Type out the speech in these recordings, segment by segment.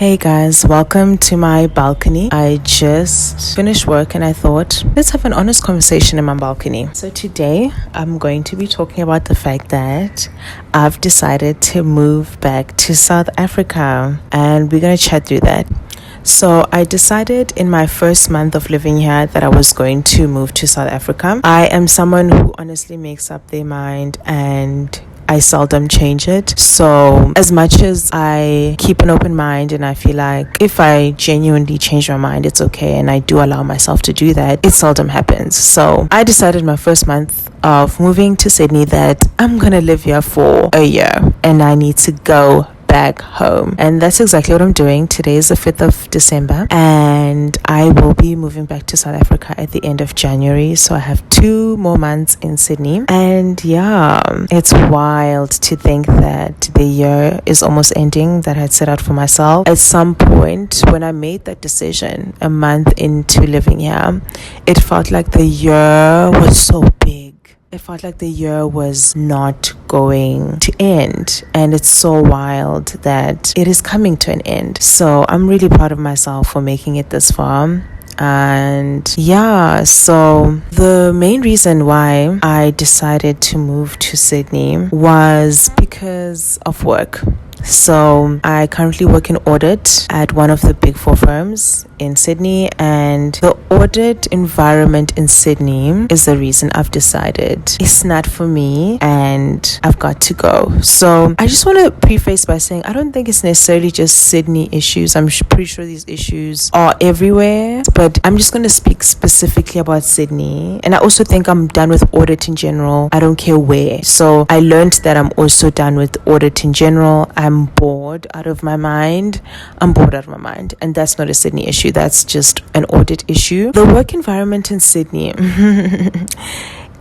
Hey guys, welcome to my balcony. I just finished work and I thought, let's have an honest conversation in my balcony. So today, I'm going to be talking about the fact that I've decided to move back to South Africa, and we're going to chat through that. So I decided in my first month of living here that I was going to move to South Africa. I am someone who honestly makes up their mind and I seldom change it. So as much as I keep an open mind and I feel like if I genuinely change my mind, it's okay, and I do allow myself to do that, it seldom happens. So I decided my first month of moving to Sydney that I'm gonna live here for a year and I need to go back home, and that's exactly what I'm doing. Today is the 5th of December and I will be moving back to South Africa at the end of January, so I have 2 more months in Sydney. And yeah, it's wild to think that the year is almost ending that I had set out for myself. At some point when I made that decision a month into living here, it felt like the year was so big. It felt like the year was not going to end, and it's so wild that it is coming to an end. So I'm really proud of myself for making it this far. And yeah, so the main reason why I decided to move to Sydney was because of work. So I currently work in audit at one of the big 4 firms in Sydney, and the audit environment in Sydney is the reason I've decided it's not for me and I've got to go. So I just want to preface by saying I don't think it's necessarily just Sydney issues. I'm pretty sure these issues are everywhere, but I'm just going to speak specifically about Sydney. And I also think I'm done with audit in general. I don't care where. So I learned that I'm also done with audit in general. I'm bored out of my mind. And that's not a Sydney issue. That's just an audit issue. The work environment in Sydney,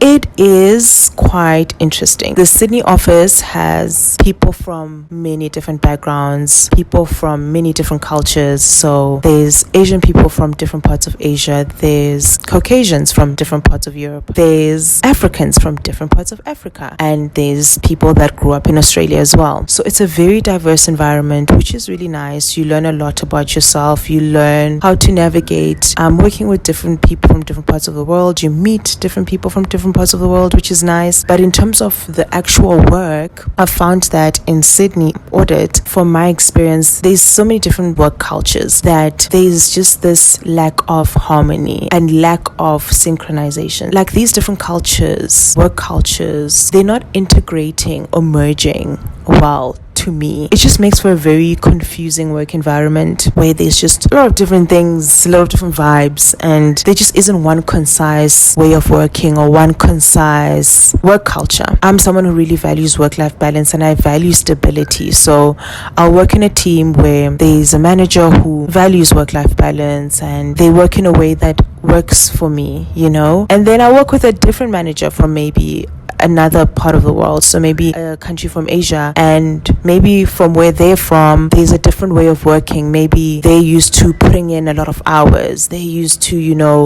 it is quite interesting. The Sydney office has people from many different backgrounds, people from many different cultures. So there's Asian people from different parts of Asia, there's Caucasians from different parts of Europe, there's Africans from different parts of Africa, and there's people that grew up in Australia as well. So it's a very diverse environment, which is really nice. You learn a lot about yourself. You learn how to navigate working with different people from different parts of the world. You meet different people from different parts of the world, which is nice. But in terms of the actual work, I found that in Sydney audit, from my experience, there's so many different work cultures that there's just this lack of harmony and lack of synchronization. Like these different cultures, work cultures, they're not integrating or merging well. To me, it just makes for a very confusing work environment where there's just a lot of different things, a lot of different vibes, and there just isn't one concise way of working or one concise work culture. I'm someone who really values work-life balance and I value stability. So I'll work in a team where there's a manager who values work-life balance and they work in a way that works for me, and then I work with a different manager from maybe another part of the world, so maybe a country from Asia, and maybe from where they're from there's a different way of working. Maybe they're used to putting in a lot of hours, they're used to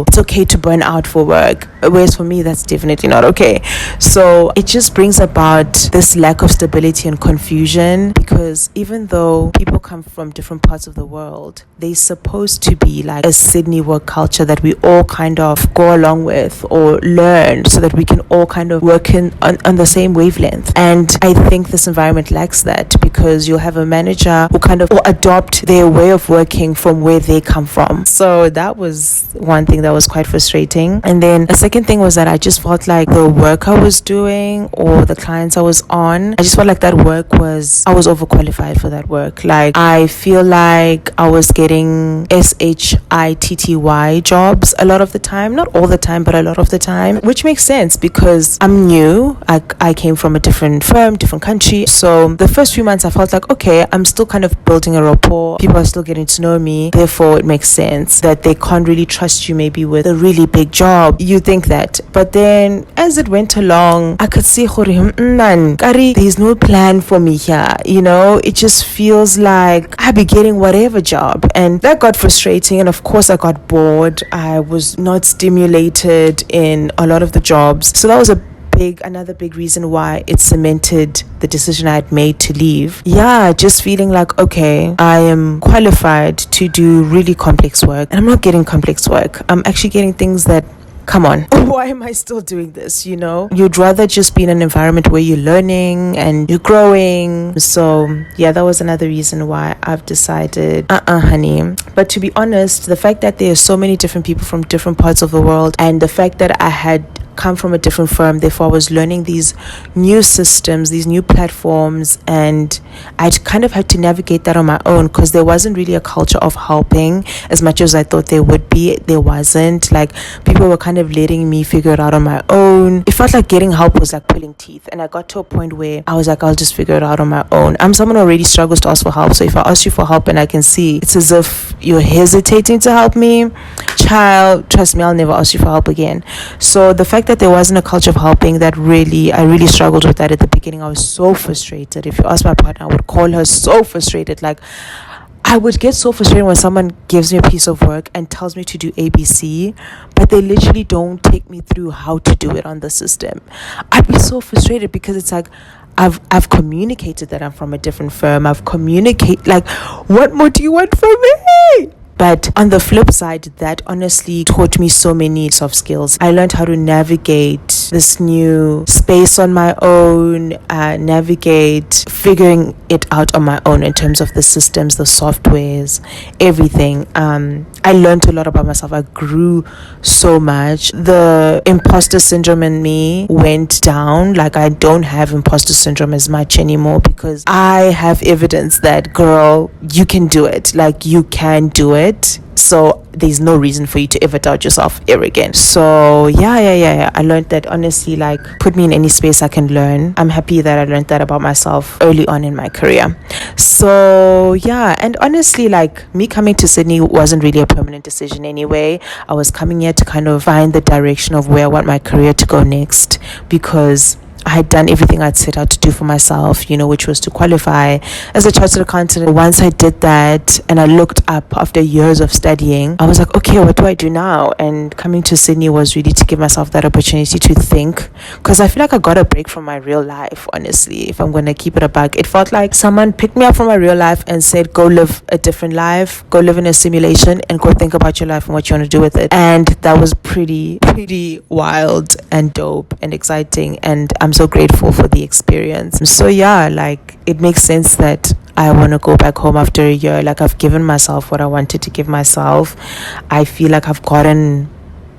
it's okay to burn out for work, whereas for me that's definitely not okay. So it just brings about this lack of stability and confusion, because even though people come from different parts of the world, they're supposed to be like a Sydney work culture that we all kind of go along with or learn, so that we can all kind of work on the same wavelength. And I think this environment lacks that, because you'll have a manager who kind of adopt their way of working from where they come from. So that was one thing that was quite frustrating. And then the second thing was that I just felt like the work I was doing or the clients I was on, I just felt like that work I was overqualified for that work. Like I feel like I was getting SHITTY jobs a lot of the time, not all the time, but a lot of the time, which makes sense because I'm new. I came from a different firm, different country. So the first few months I felt like, okay, I'm still kind of building a rapport. People are still getting to know me. Therefore, it makes sense that they can't really trust you maybe with a really big job. You think that. But then as it went along, I could see there's no plan for me here. It just feels like I be getting whatever job. And that got frustrating. And of course, I got bored. I was not stimulated in a lot of the jobs. So that was a another big reason why it cemented the decision I had made to leave. Yeah, just feeling like, okay, I am qualified to do really complex work, and I'm not getting complex work. I'm actually getting things that, come on, why am I still doing this? You'd rather just be in an environment where you're learning and you're growing. So yeah, that was another reason why I've decided, honey. But to be honest, the fact that there are so many different people from different parts of the world, and the fact that I had come from a different firm, therefore I was learning these new systems, these new platforms, and I'd kind of had to navigate that on my own, because there wasn't really a culture of helping as much as I thought there would be. There wasn't. Like, people were kind of letting me figure it out on my own. It felt like getting help was like pulling teeth, and I got to a point where I was like, I'll just figure it out on my own. I'm someone who already struggles to ask for help, so if I ask you for help and I can see it's as if you're hesitating to help me, child, trust me, I'll never ask you for help again. So the fact that there wasn't a culture of helping, I really struggled with that at the beginning. I was so frustrated. If you ask my partner, I would call her so frustrated. Like, I would get so frustrated when someone gives me a piece of work and tells me to do ABC, but they literally don't take me through how to do it on the system. I'd be so frustrated, because it's like, I've communicated that I'm from a different firm. I've communicated, like, what more do you want from me? But on the flip side, that honestly taught me so many soft skills. I learned how to navigate this new space on my own, navigate figuring it out on my own in terms of the systems, the softwares, everything. I learned a lot about myself. I grew so much. The imposter syndrome in me went down. Like, I don't have imposter syndrome as much anymore, because I have evidence that, girl, you can do it. Like, you can do it. So there's no reason for you to ever doubt yourself ever again. So yeah. I learned that, honestly, like, put me in any space I can learn. I'm happy that I learned that about myself early on in my career. So yeah, and honestly, like, me coming to Sydney wasn't really a permanent decision anyway. I was coming here to kind of find the direction of where I want my career to go next, because I had done everything I'd set out to do for myself, which was to qualify as a chartered accountant. Once I did that and I looked up after years of studying, I was like, okay, what do I do now? And coming to Sydney was really to give myself that opportunity to think, because I feel like I got a break from my real life, honestly, if I'm going to keep it a buck. It felt like someone picked me up from my real life and said, go live a different life, go live in a simulation, and go think about your life and what you want to do with it. And that was pretty wild and dope and exciting, and I'm so grateful for the experience. So yeah, like, it makes sense that I want to go back home after a year. Like, I've given myself what I wanted to give myself. I feel like I've gotten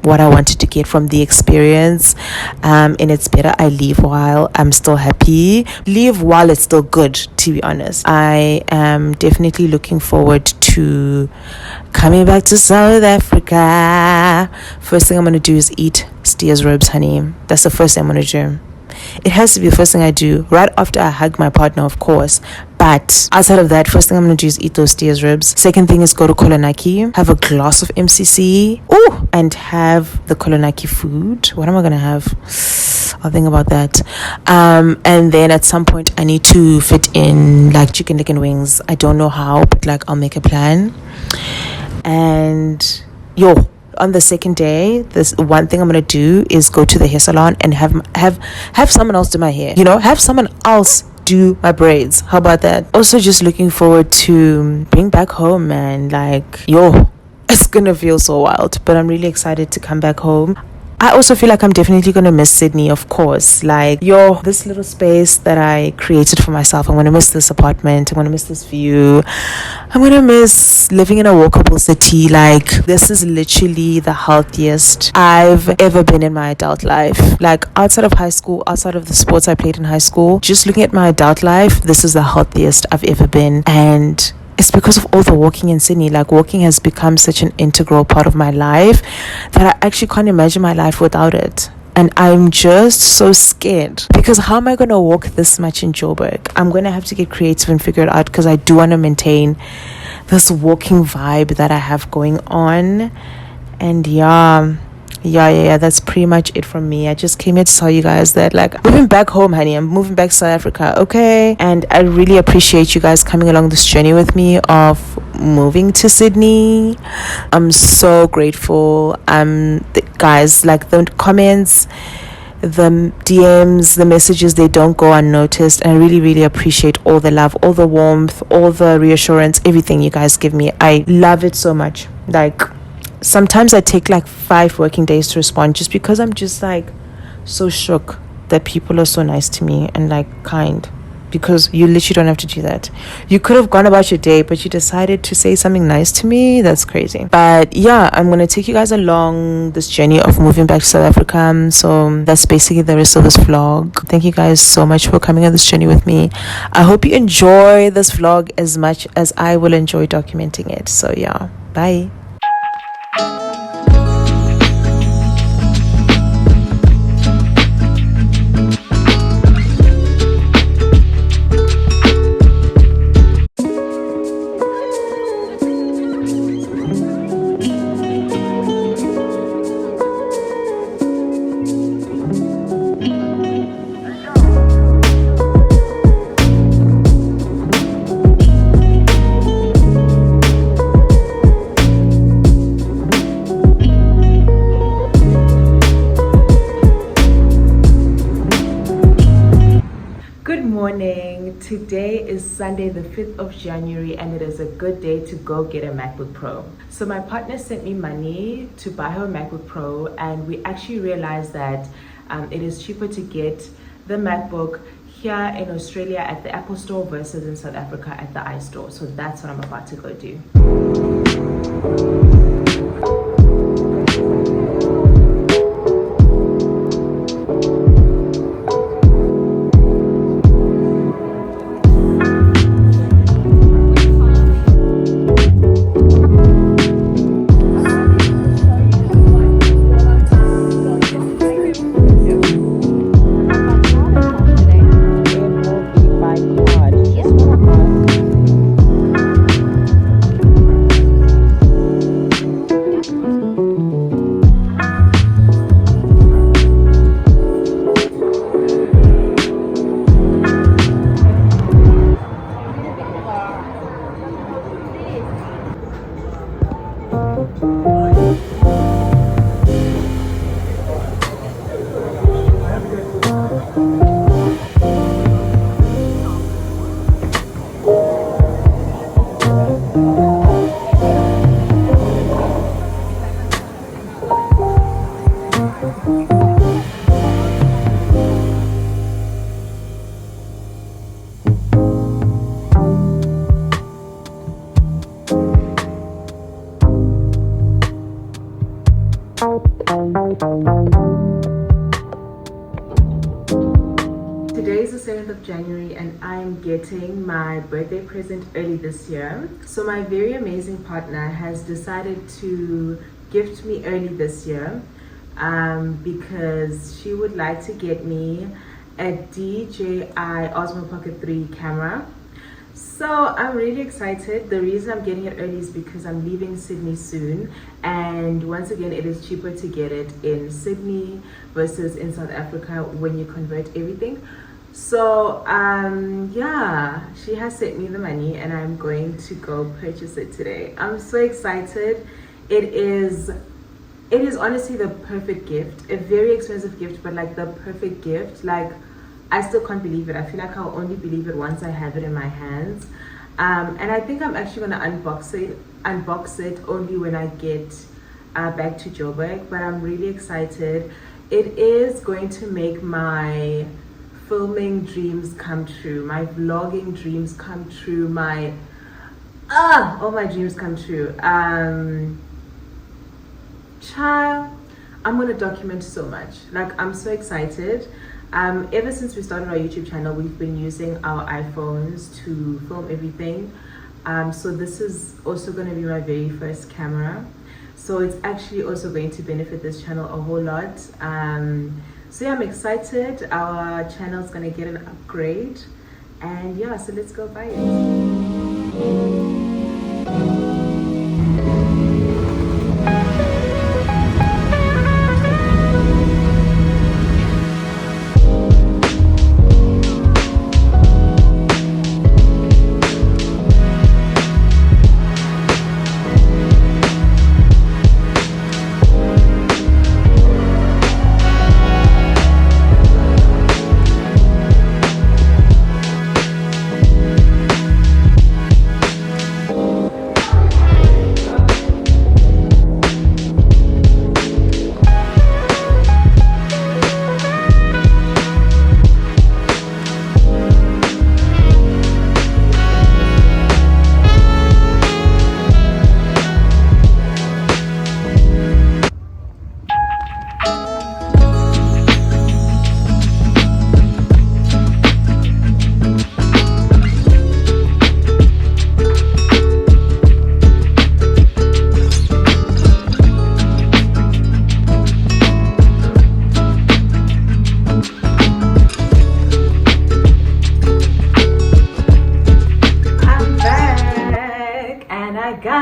what I wanted to get from the experience, and it's better I leave while I'm still happy, leave while it's still good, to be honest. I am definitely looking forward to coming back to South Africa. First thing I'm going to do is eat steers ribs, honey. That's the first thing I'm going to do. It has to be the first thing I do right after I hug my partner, of course. But outside of that, first thing I'm going to do is eat those steers ribs. Second thing is go to Kolonaki, have a glass of MCC, and have the Kolonaki food. What am I going to have? I'll think about that. And then at some point I need to fit in like chicken lick and wings. I don't know how, but like, I'll make a plan. And on the second day, this one thing I'm gonna do is go to the hair salon and have someone else do my hair. Have someone else do my braids. How about that? Also, just looking forward to being back home, man. Like, it's gonna feel so wild, but I'm really excited to come back home. I also feel like I'm definitely going to miss Sydney, of course. Like, this little space that I created for myself. I'm going to miss this apartment. I'm going to miss this view. I'm going to miss living in a walkable city. Like, this is literally the healthiest I've ever been in my adult life. Like, outside of high school, outside of the sports I played in high school, just looking at my adult life, this is the healthiest I've ever been. And it's because of all the walking in Sydney. Like, walking has become such an integral part of my life that I actually can't imagine my life without it. And I'm just so scared, because how am I going to walk this much in Joburg? I'm going to have to get creative and figure it out, because I do want to maintain this walking vibe that I have going on. And yeah, that's pretty much it from me. I just came here to tell you guys that, like, moving back home, honey. I'm moving back to South Africa, okay? And I really appreciate you guys coming along this journey with me of moving to Sydney. I'm so grateful. Guys, like, the comments, the DMs, the messages, they don't go unnoticed. And I really, really appreciate all the love, all the warmth, all the reassurance, everything you guys give me. I love it so much. Like, sometimes I take like 5 working days to respond, just because I'm just like so shook that people are so nice to me and like kind. Because you literally don't have to do that. You could have gone about your day, but you decided to say something nice to me. That's crazy. But yeah, I'm gonna take you guys along this journey of moving back to South Africa. So that's basically the rest of this vlog. Thank you guys so much for coming on this journey with me. I hope you enjoy this vlog as much as I will enjoy documenting it. So yeah, bye. Today is Sunday the 5th of January and it is a good day to go get a MacBook Pro. So my partner sent me money to buy her a MacBook Pro, and we actually realized that it is cheaper to get the MacBook here in Australia at the Apple Store versus in South Africa at the iStore. So that's what I'm about to go do. Today is the 7th of January and I'm getting my birthday present early this year. So my very amazing partner has decided to gift me early this year because she would like to get me a DJI Osmo Pocket 3 camera. So I'm really excited. The reason I'm getting it early is because I'm leaving Sydney soon, and once again it is cheaper to get it in Sydney versus in South Africa when you convert everything. So yeah, she has sent me the money and I'm going to go purchase it today. I'm so excited. It is honestly the perfect gift. A very expensive gift, but like the perfect gift. Like, I still can't believe it. I feel like I'll only believe it once I have it in my hands. And I think I'm actually gonna unbox it only when I get back to Joburg. But I'm really excited. It is going to make my filming dreams come true, my vlogging dreams come true, all my dreams come true. Child, I'm gonna document so much. Like, I'm so excited. Ever since we started our YouTube channel, we've been using our iPhones to film everything. So this is also going to be my very first camera. So it's actually also going to benefit this channel a whole lot. So yeah, I'm excited. Our channel is going to get an upgrade. And yeah, so let's go buy it.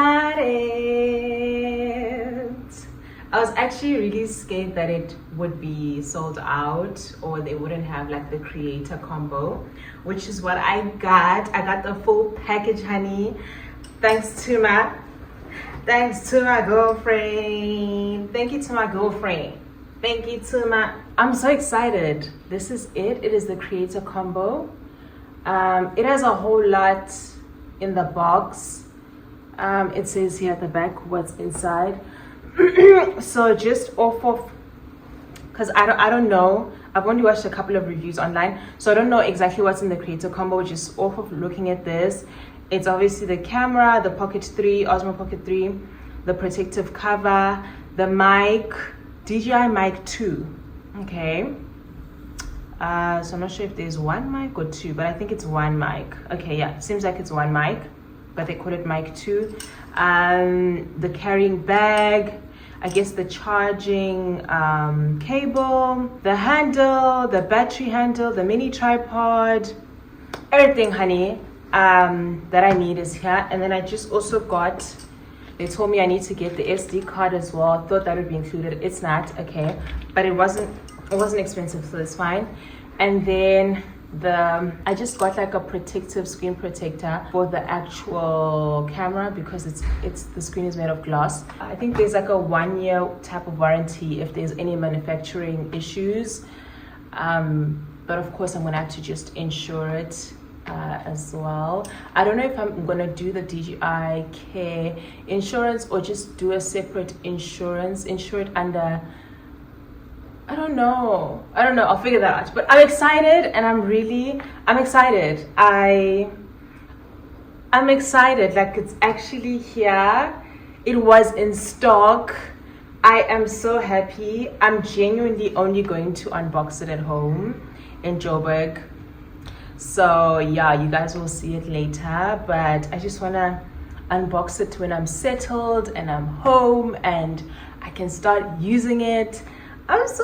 got it. I was actually really scared that it would be sold out or they wouldn't have like the creator combo, which is what I got. I got the full package, honey. Thanks to my girlfriend. Thank you to my girlfriend. Thank you to my... I'm so excited. This is it. It is the creator combo. It has a whole lot in the box. It says here at the back what's inside. So just off of, because I don't know, I've only watched a couple of reviews online, so I don't know exactly what's in the creator combo. Just off of looking at this, it's obviously the camera, the Pocket 3, Osmo Pocket 3, the protective cover, the mic, DJI mic 2. Okay, so I'm not sure if there's one mic or two, but I think it's one mic. Okay, yeah, seems like it's one mic, but they call it mic 2. The carrying bag, I guess the charging cable, the handle, the battery handle, the mini tripod, everything, honey, that I need is here. And then I just also got, they told me I need to get the SD card as well. Thought that would be included. It's not, okay, but it wasn't expensive, so it's fine. And then I just got like a protective screen protector for the actual camera because the screen is made of glass. I think there's like a 1-year type of warranty if there's any manufacturing issues, but of course I'm gonna have to just insure it as well. I don't know if I'm gonna do the DJI Care insurance or just do a separate insurance, insure it under, I don't know, I'll figure that out. But I'm excited, and I'm excited. I'm excited, like it's actually here. It was in stock. I am so happy. I'm genuinely only going to unbox it at home in Joburg. So yeah, you guys will see it later, but I just wanna unbox it when I'm settled and I'm home and I can start using it. I'm so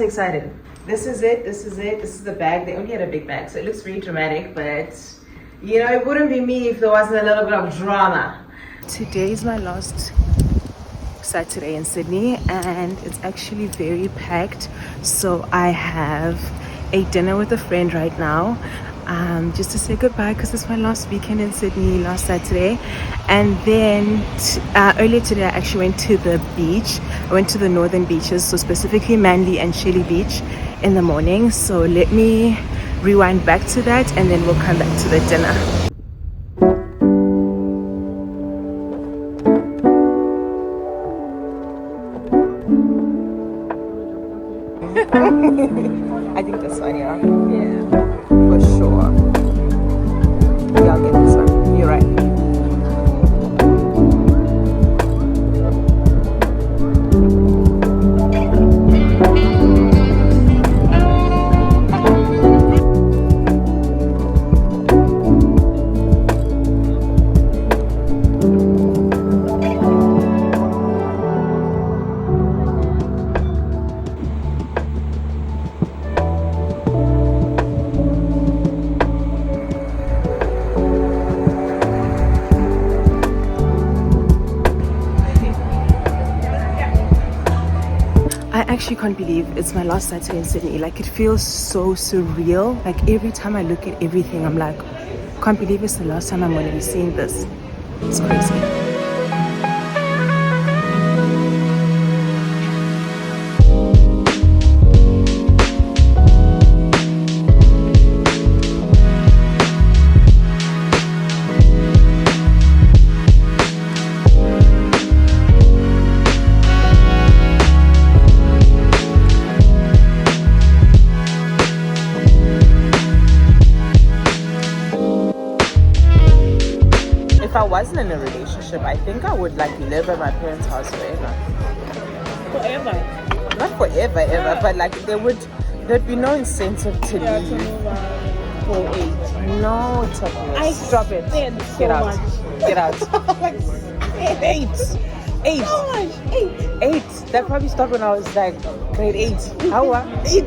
excited. This is it. This is the bag. They only had a big bag, so it looks really dramatic, but you know, it wouldn't be me if there wasn't a little bit of drama. Today is my last Saturday in Sydney, and it's actually very packed. So I have a dinner with a friend right now, just to say goodbye because it's my last weekend in Sydney, last Saturday. And then earlier today I actually went to the beach. I went to the northern beaches, so specifically Manly and Shelley Beach in the morning. So let me rewind back to that and then we'll come back to the dinner. I think this one, yeah. Yeah. For sure. Yeah, I'll get this one. You're right. I actually can't believe it's my last Saturday in Sydney. Like, it feels so surreal. Like, every time I look at everything, I'm like, can't believe it's the last time I'm going to be seeing this. It's crazy. If I wasn't in a relationship, I think I would like live at my parents' house forever. Forever? Not forever, ever, but like there'd be no incentive to leave. To move on for age. No, Topless. I Stop it. so Get out. much. Get out. Like, 8. so much. 8. That probably stopped when I was like grade 8. How? 8.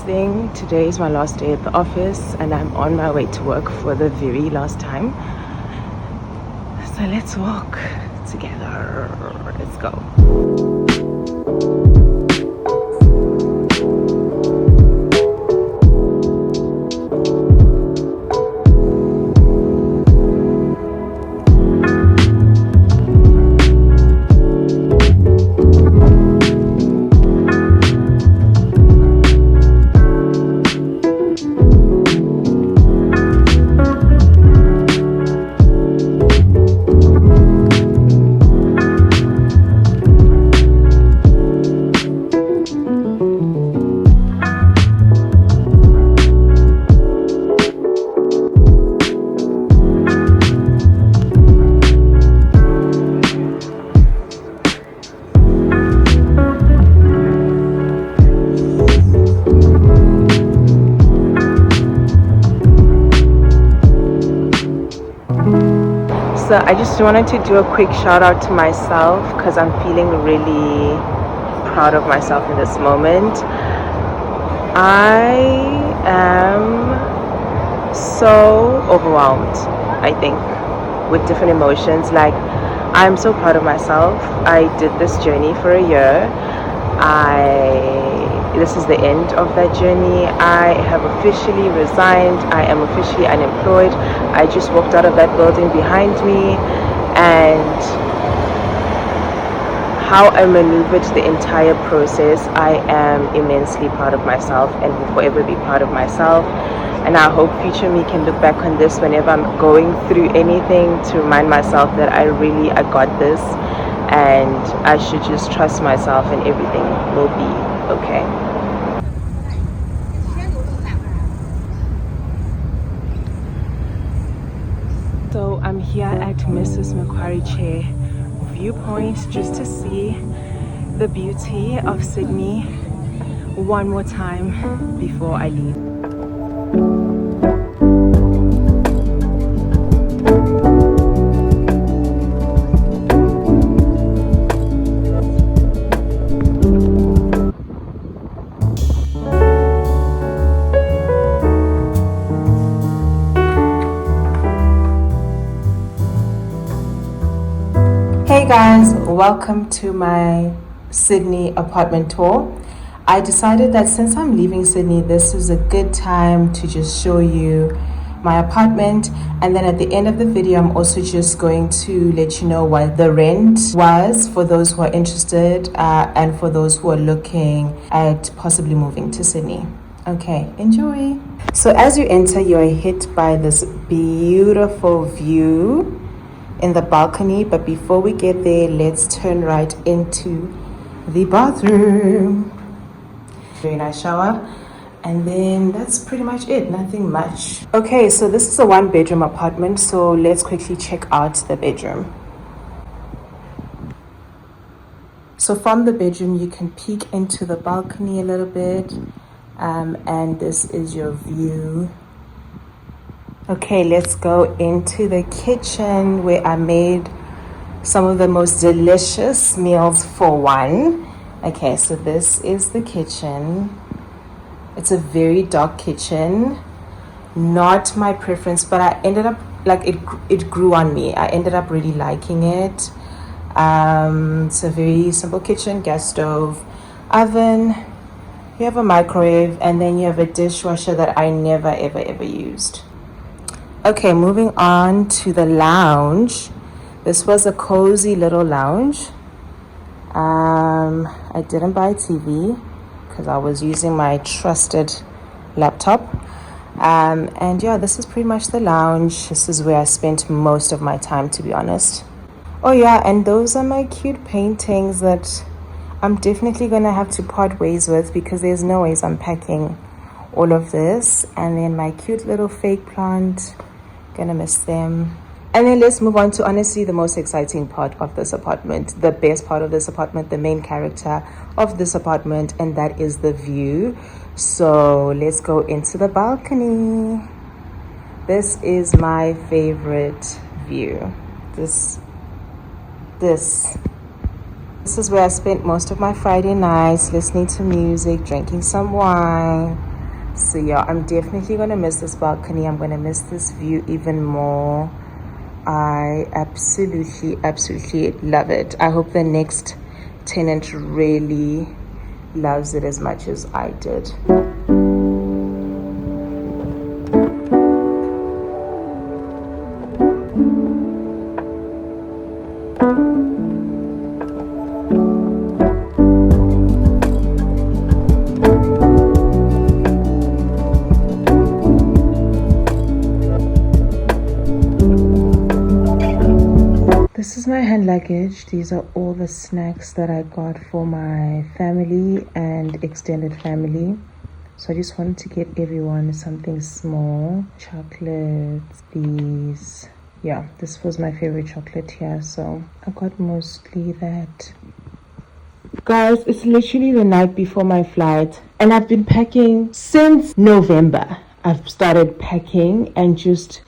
first thing, today is my last day at the office and I'm on my way to work for the very last time. So let's walk together. Let's go. So I just wanted to do a quick shout out to myself because I'm feeling really proud of myself in this moment. I am so overwhelmed, I think, with different emotions. Like, I'm so proud of myself. I did this journey for a year. This is the end of that journey. I have officially resigned. I am officially unemployed. I just walked out of that building behind me, and how I maneuvered the entire process, I am immensely proud of myself and will forever be proud of myself. And I hope future me can look back on this whenever I'm going through anything to remind myself that I got this, and I should just trust myself and everything will be okay. So I'm here at Mrs. Macquarie Chair Viewpoint just to see the beauty of Sydney one more time before I leave. Hey guys, welcome to my Sydney apartment tour. I decided that since I'm leaving Sydney, this is a good time to just show you my apartment, and then at the end of the video I'm also just going to let you know what the rent was for those who are interested and for those who are looking at possibly moving to Sydney. Okay, enjoy. So as you enter, you are hit by this beautiful view in the balcony, but before we get there, let's turn right into the bathroom. Very nice shower, and then that's pretty much it, nothing much. Okay, so this is a 1-bedroom apartment, so let's quickly check out the bedroom. So from the bedroom you can peek into the balcony a little bit, and this is your view. Okay, let's go into the kitchen where I made some of the most delicious meals for one. Okay, so this is the kitchen. It's a very dark kitchen. Not my preference, but I ended up, like, it grew on me. I ended up really liking it. It's a very simple kitchen, gas stove, oven. You have a microwave, and then you have a dishwasher that I never ever used. Okay, moving on to the lounge. This was a cozy little lounge. I didn't buy a TV because I was using my trusted laptop. And yeah, this is pretty much the lounge. This is where I spent most of my time, to be honest. Oh yeah, and those are my cute paintings that I'm definitely gonna have to part ways with because there's no ways I'm packing all of this. And then my cute little fake plant, gonna miss them. And then let's move on to honestly the most exciting part of this apartment, the best part of this apartment, the main character of this apartment, and that is the view. So let's go into the balcony. This is my favorite view. This is where I spent most of my Friday nights, listening to music, drinking some wine, So yeah, I'm definitely gonna miss this balcony. I'm gonna miss this view even more. I absolutely love it. I hope the next tenant really loves it as much as I did. This is my hand luggage. These are all the snacks that I got for my family and extended family. So I just wanted to get everyone something small. Chocolates, these. Yeah, this was my favorite chocolate here. So I got mostly that. Guys, it's literally the night before my flight. And I've been packing since November. I've started packing and just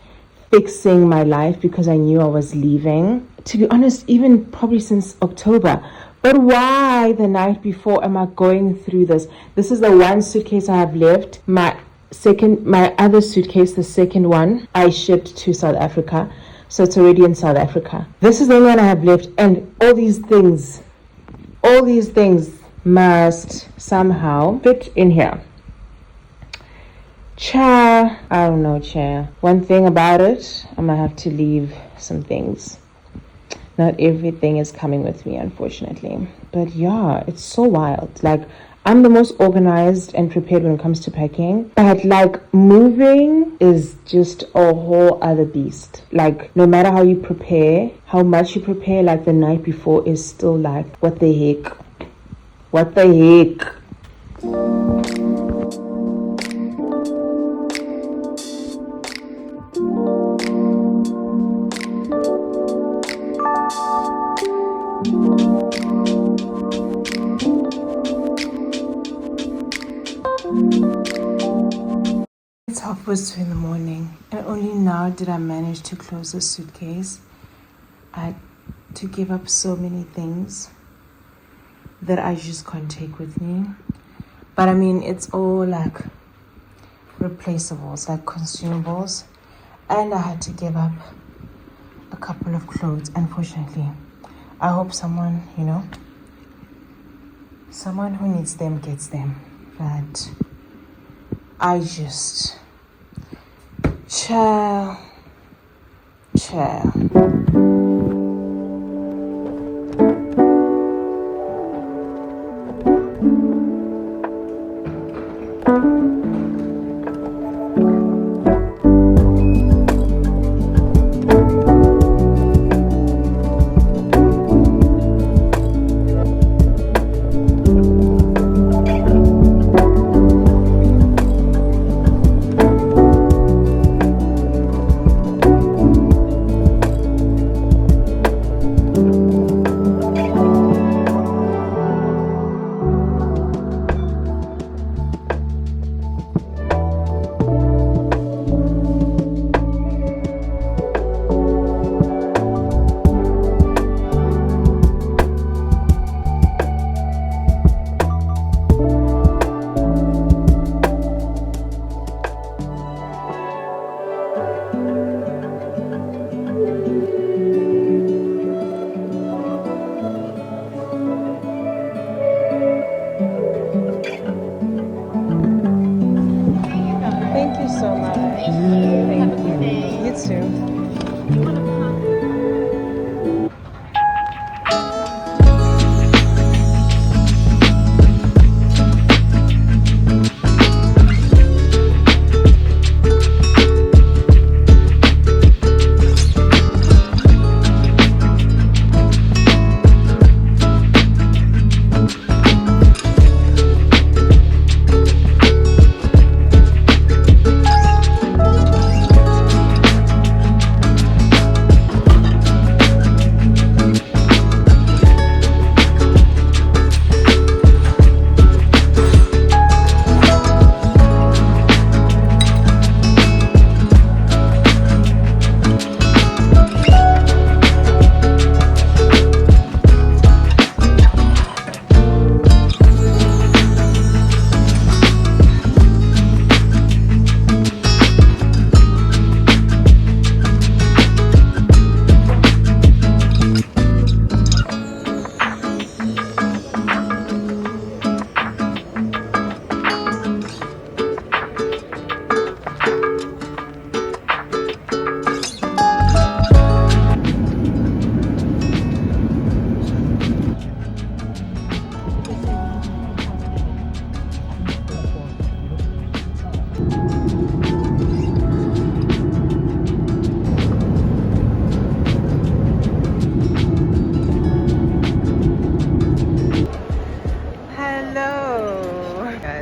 fixing my life because I knew I was leaving. To be honest, even probably since October. But why the night before am I going through this? This is the one suitcase I have left. My other suitcase, the second one, I shipped to South Africa. So it's already in South Africa. This is the only one I have left. And all these things must somehow fit in here. I don't know, one thing about it, I'm gonna have to leave some things. Not everything is coming with me, unfortunately. But yeah, it's so wild. Like, I'm the most organized and prepared when it comes to packing. But like, moving is just a whole other beast. Like, no matter how you prepare, how much you prepare, like the night before is still like, what the heck? What the heck? It's 2:30 in the morning, and only now did I manage to close the suitcase. I had to give up so many things that I just can't take with me. But I mean, it's all like replaceables, like consumables. And I had to give up a couple of clothes, unfortunately. I hope someone who needs them gets them. But I just chill.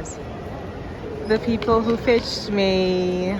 guys. The people who fetched me.